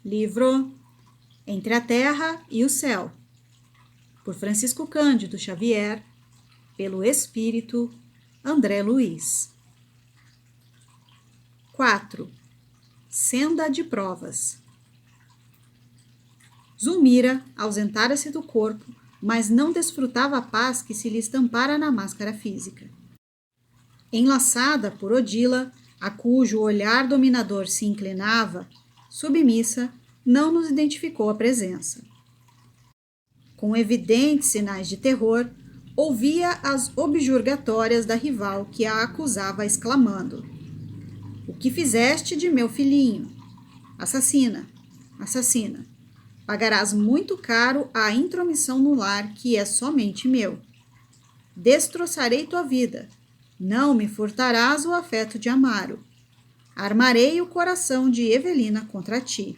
Livro Entre a Terra e o Céu, por Francisco Cândido Xavier, pelo Espírito André Luiz. 4. Senda de provas. Zulmira ausentara-se do corpo, mas não desfrutava a paz que se lhe estampara na máscara física. Enlaçada por Odila, a cujo olhar dominador se inclinava, submissa, não nos identificou a presença. Com evidentes sinais de terror, ouvia as objurgatórias da rival que a acusava, exclamando: "O que fizeste de meu filhinho? Assassina, assassina. Pagarás muito caro a intromissão no lar que é somente meu. Destroçarei tua vida. Não me furtarás o afeto de Amaro. Armarei o coração de Evelina contra ti."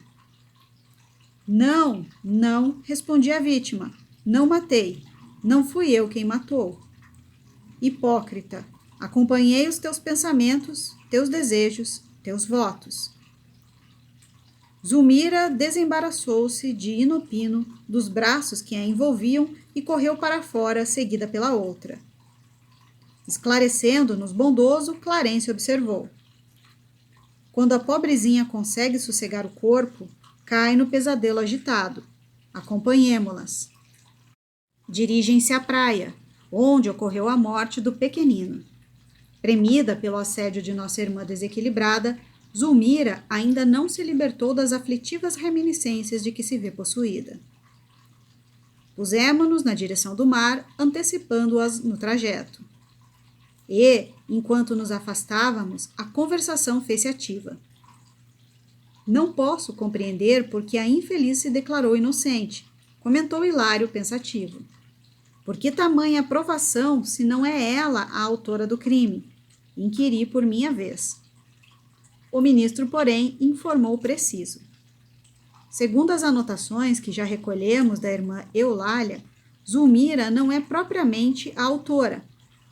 "Não, não", respondia a vítima. "Não matei. Não fui eu quem matou." "Hipócrita, acompanhei os teus pensamentos, teus desejos, teus votos." Zulmira desembaraçou-se de inopino dos braços que a envolviam e correu para fora, seguida pela outra. Esclarecendo-nos bondoso, Clarence observou: "Quando a pobrezinha consegue sossegar o corpo, cai no pesadelo agitado. Acompanhemo-las." Dirigem-se à praia, onde ocorreu a morte do pequenino. Premida pelo assédio de nossa irmã desequilibrada, Zulmira ainda não se libertou das aflitivas reminiscências de que se vê possuída. Pusemo-nos na direção do mar, antecipando-as no trajeto. E, enquanto nos afastávamos, a conversação fez-se ativa. "Não posso compreender por que a infeliz se declarou inocente", comentou Hilário pensativo. "Por que tamanha provação, se não é ela a autora do crime?" Inquiri por minha vez. O ministro, porém, informou preciso. Segundo as anotações que já recolhemos da irmã Eulália, Zulmira não é propriamente a autora,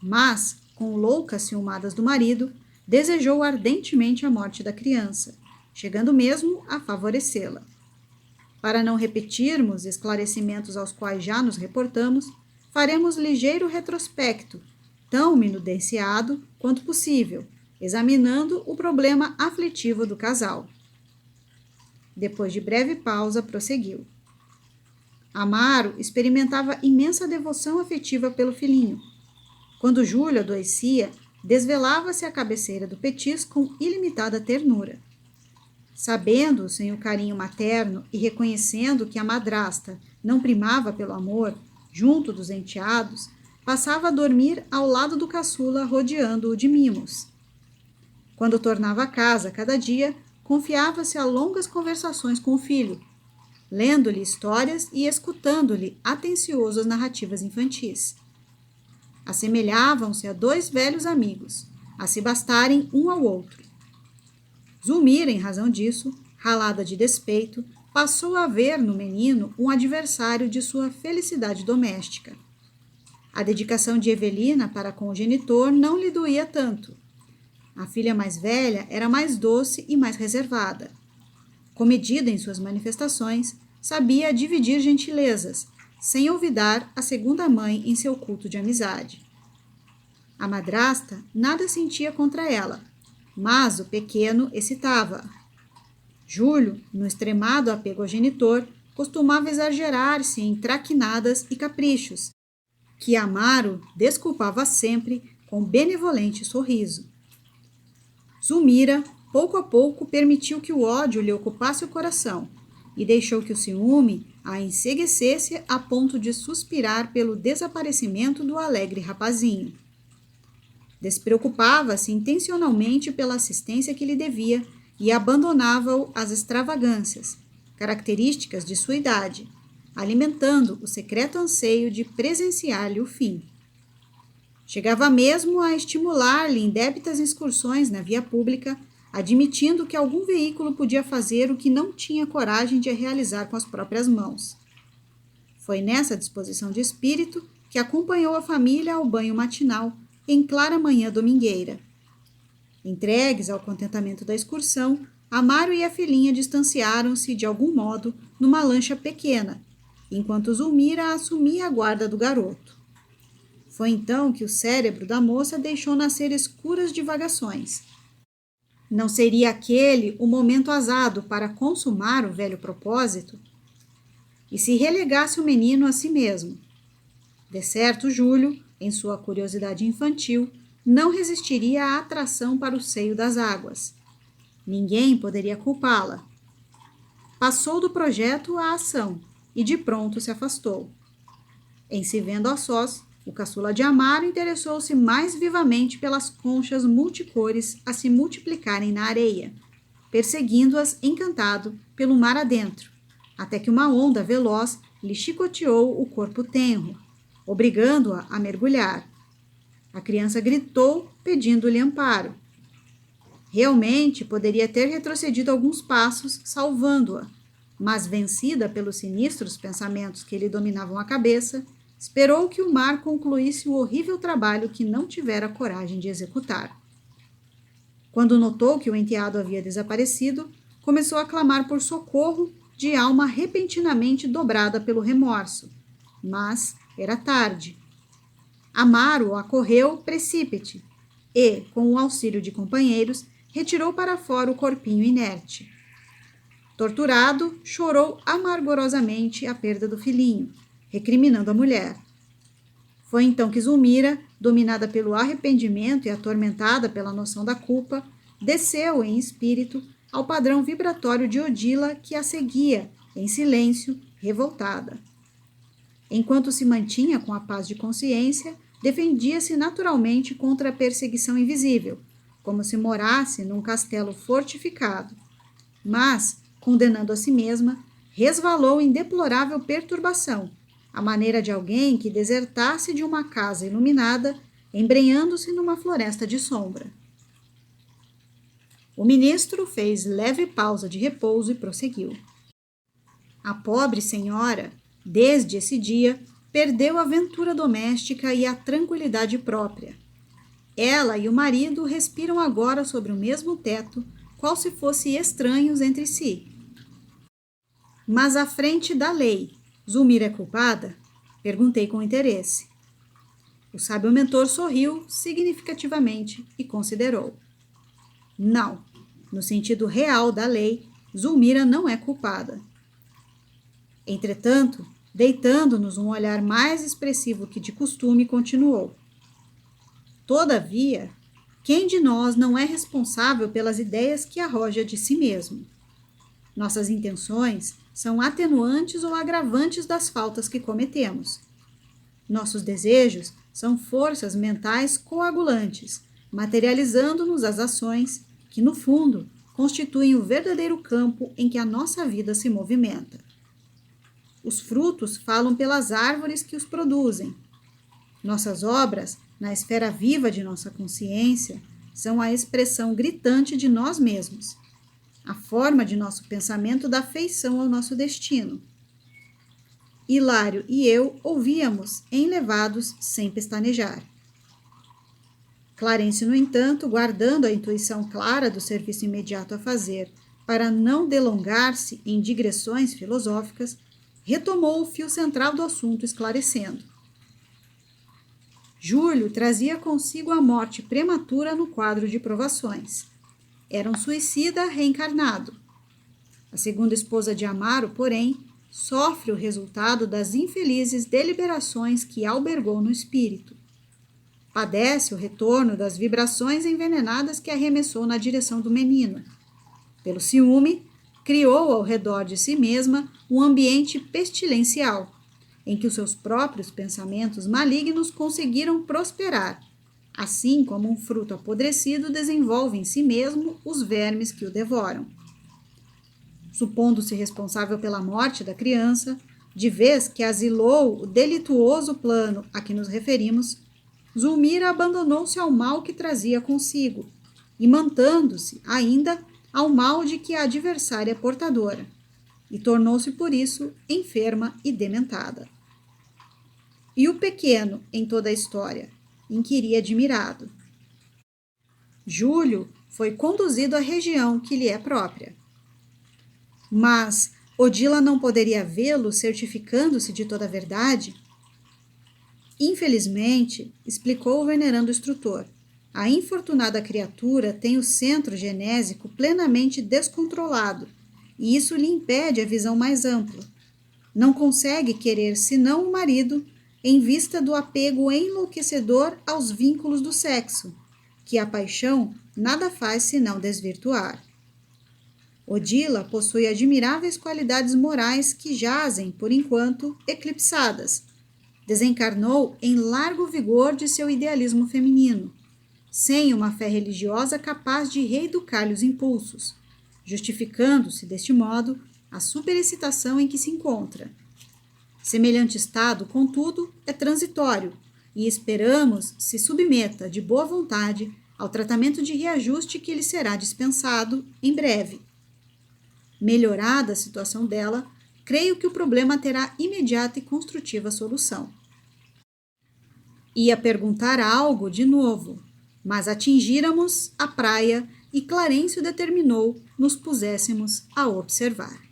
mas, com loucas ciumadas do marido, desejou ardentemente a morte da criança, chegando mesmo a favorecê-la. Para não repetirmos esclarecimentos aos quais já nos reportamos, faremos ligeiro retrospecto, tão minudenciado quanto possível, examinando o problema aflitivo do casal. Depois de breve pausa, prosseguiu: "Amaro experimentava imensa devoção afetiva pelo filhinho. Quando Júlio adoecia, desvelava-se à cabeceira do Petis com ilimitada ternura. Sabendo sem o carinho materno e reconhecendo que a madrasta não primava pelo amor, junto dos enteados, passava a dormir ao lado do caçula, rodeando-o de mimos. Quando tornava a casa cada dia, confiava-se a longas conversações com o filho, lendo-lhe histórias e escutando-lhe atencioso as narrativas infantis. Assemelhavam-se a dois velhos amigos, a se bastarem um ao outro. Zulmira, em razão disso, ralada de despeito, passou a ver no menino um adversário de sua felicidade doméstica. A dedicação de Evelina para com o genitor não lhe doía tanto. A filha mais velha era mais doce e mais reservada. Comedida em suas manifestações, sabia dividir gentilezas, sem olvidar a segunda mãe em seu culto de amizade. A madrasta nada sentia contra ela, mas o pequeno excitava. Júlio, no extremado apego ao genitor, costumava exagerar-se em traquinadas e caprichos, que Amaro desculpava sempre com benevolente sorriso. Zulmira, pouco a pouco, permitiu que o ódio lhe ocupasse o coração e deixou que o ciúme a enceguecesse a ponto de suspirar pelo desaparecimento do alegre rapazinho. Despreocupava-se intencionalmente pela assistência que lhe devia e abandonava-o às extravagâncias, características de sua idade, alimentando o secreto anseio de presenciar-lhe o fim. Chegava mesmo a estimular-lhe em débitas excursões na via pública, admitindo que algum veículo podia fazer o que não tinha coragem de realizar com as próprias mãos. Foi nessa disposição de espírito que acompanhou a família ao banho matinal, em clara manhã domingueira. Entregues ao contentamento da excursão, Amaro e a filhinha distanciaram-se de algum modo numa lancha pequena, enquanto Zulmira assumia a guarda do garoto. Foi então que o cérebro da moça deixou nascer escuras divagações. Não seria aquele o momento azado para consumar o velho propósito? E se relegasse o menino a si mesmo? De certo, Júlio, em sua curiosidade infantil, não resistiria à atração para o seio das águas. Ninguém poderia culpá-la. Passou do projeto à ação e de pronto se afastou. Em se vendo a sós, o caçula de Amaro interessou-se mais vivamente pelas conchas multicores a se multiplicarem na areia, perseguindo-as encantado pelo mar adentro, até que uma onda veloz lhe chicoteou o corpo tenro, obrigando-a a mergulhar. A criança gritou, pedindo-lhe amparo. Realmente poderia ter retrocedido alguns passos, salvando-a, mas, vencida pelos sinistros pensamentos que lhe dominavam a cabeça, esperou que o mar concluísse o horrível trabalho que não tivera coragem de executar. Quando notou que o enteado havia desaparecido, começou a clamar por socorro, de alma repentinamente dobrada pelo remorso. Mas era tarde. Amaro acorreu precípite e, com o auxílio de companheiros, retirou para fora o corpinho inerte. Torturado, chorou amargorosamente a perda do filhinho, recriminando a mulher. Foi então que Zulmira, dominada pelo arrependimento e atormentada pela noção da culpa, desceu em espírito ao padrão vibratório de Odila que a seguia, em silêncio, revoltada. Enquanto se mantinha com a paz de consciência, defendia-se naturalmente contra a perseguição invisível, como se morasse num castelo fortificado. Mas, condenando a si mesma, resvalou em deplorável perturbação, à maneira de alguém que desertasse de uma casa iluminada, embrenhando-se numa floresta de sombra. O ministro fez leve pausa de repouso e prosseguiu. A pobre senhora, desde esse dia, perdeu a ventura doméstica e a tranquilidade própria. Ela e o marido respiram agora sobre o mesmo teto, qual se fossem estranhos entre si. Mas à frente da lei, Zulmira é culpada? Perguntei com interesse. O sábio mentor sorriu significativamente e considerou. Não, no sentido real da lei, Zulmira não é culpada. Entretanto, deitando-nos um olhar mais expressivo que de costume, continuou. Todavia, quem de nós não é responsável pelas ideias que arroja de si mesmo? Nossas intenções são atenuantes ou agravantes das faltas que cometemos. Nossos desejos são forças mentais coagulantes, materializando-nos as ações que, no fundo, constituem o verdadeiro campo em que a nossa vida se movimenta. Os frutos falam pelas árvores que os produzem. Nossas obras, na esfera viva de nossa consciência, são a expressão gritante de nós mesmos. A forma de nosso pensamento dá feição ao nosso destino. Hilário e eu ouvíamos, enlevados, sem pestanejar. Clarencio, no entanto, guardando a intuição clara do serviço imediato a fazer, para não delongar-se em digressões filosóficas, retomou o fio central do assunto, esclarecendo. Júlio trazia consigo a morte prematura no quadro de provações. Era um suicida reencarnado. A segunda esposa de Amaro, porém, sofre o resultado das infelizes deliberações que albergou no espírito. Padece o retorno das vibrações envenenadas que arremessou na direção do menino. Pelo ciúme, criou ao redor de si mesma um ambiente pestilencial, em que os seus próprios pensamentos malignos conseguiram prosperar, assim como um fruto apodrecido desenvolve em si mesmo os vermes que o devoram. Supondo-se responsável pela morte da criança, de vez que asilou o delituoso plano a que nos referimos, Zulmira abandonou-se ao mal que trazia consigo, imantando-se ainda ao mal de que a adversária é portadora, e tornou-se por isso enferma e dementada. E o pequeno em toda a história? Inquiri admirado. Júlio foi conduzido à região que lhe é própria. Mas Odila não poderia vê-lo certificando-se de toda a verdade? Infelizmente, explicou o venerando instrutor, a infortunada criatura tem o centro genésico plenamente descontrolado, e isso lhe impede a visão mais ampla. Não consegue querer senão o marido, em vista do apego enlouquecedor aos vínculos do sexo, que a paixão nada faz senão desvirtuar. Odila possui admiráveis qualidades morais que jazem, por enquanto, eclipsadas. Desencarnou em largo vigor de seu idealismo feminino, sem uma fé religiosa capaz de reeducar-lhe os impulsos, justificando-se, deste modo, a superexcitação em que se encontra. Semelhante estado, contudo, é transitório e esperamos se submeta de boa vontade ao tratamento de reajuste que lhe será dispensado em breve. Melhorada a situação dela, creio que o problema terá imediata e construtiva solução. Ia perguntar algo de novo, mas atingíramos a praia e Clarencio determinou nos puséssemos a observar.